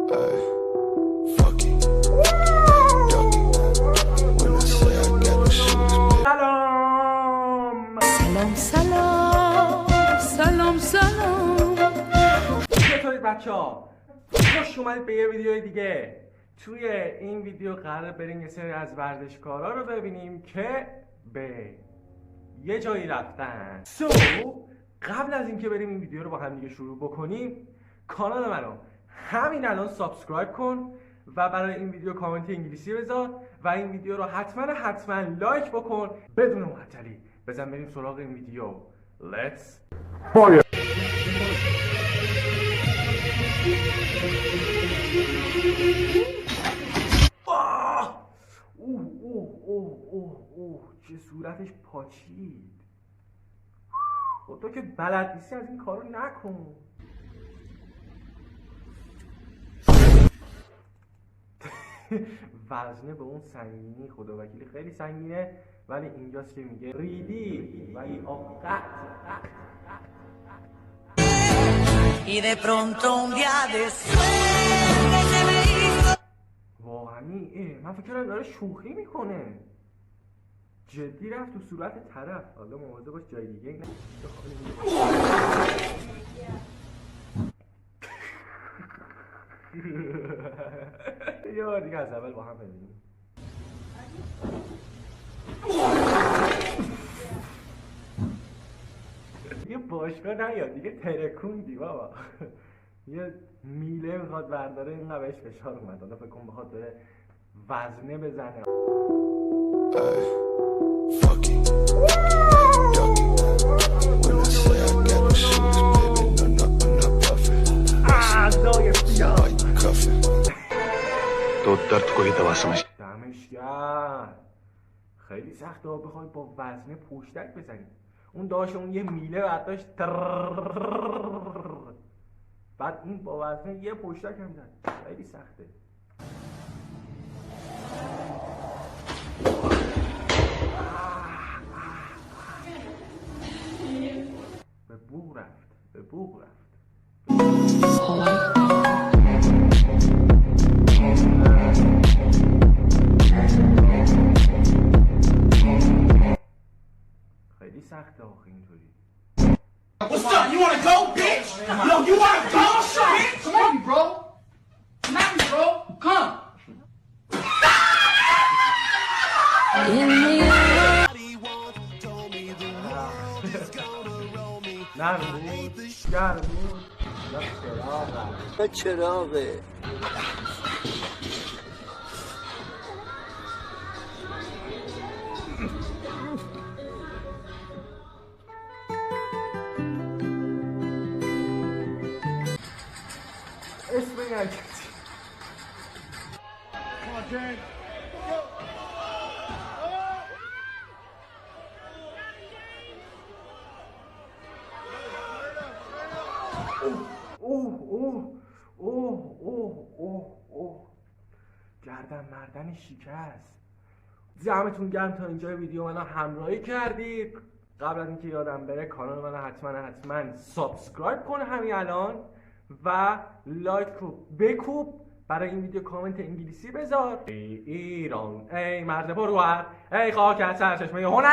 سلام چطورید بچه‌ها؟ خوش اومدید به یه ویدیو دیگه. توی این ویدیو قرار بریم یه سری از ورزشکارا رو ببینیم که به یه جایی رفتن. قبل از اینکه بریم این ویدیو رو با هم دیگه شروع بکنیم، کانال منو همین الان سابسکرایب کن و برای این ویدیو کامنت انگلیسی بذار و این ویدیو رو حتما لایک بکن. بدون معطلی بزن بریم سراغ این ویدیو. Let's fire. چه صورتش پاچید. خب تو که بلد نیستی از این کارو نکن. وزنه به اون سنگینی خدا وکیلی خیلی سنگینه، ولی اینجاست که میگه ریدی ولی آقا Y de pronto un día de suerte se me hizo. واقعی من فکر کردم داره شوخی میکنه. جدی رفت تو صورت طرف. حالا مواظب باش جای دیگه نه. یه بار دیگه از اول با هم ببینیم. دیگه باشگاه نیاد دیگه، ترکوندی بابا. یه میله میخواد برداره، اینقدر بهش فشار اومد. حالا فکر کن بخواد داره وزنه بزنه. دمش گرم. خیلی سخته بخوای با وزنه پشتک بزنی. اون داشت اون یه میله برداشت بعد این با وزنه یه پشتک هم زد. خیلی سخته. به بوق رفت. خیلی سخته آخه اینطوری. What's up? You wanna go, bitch? Yo, you wanna go? Bitch? Come on, bro. Come on, bro. Come. چراغه. اسم این حرکتی. گردن مردن شکست. دمتون گرم تا اینجای ویدیو منو همراهی کردید. قبل از اینکه یادم بره کانال منو حتما سابسکرایب کن همین الان و لایک رو بکوب. برای این ویدیو کامنت انگلیسی بذار. ای ایران، ای مرد پرور، ای خاک از سرچشمه هنر.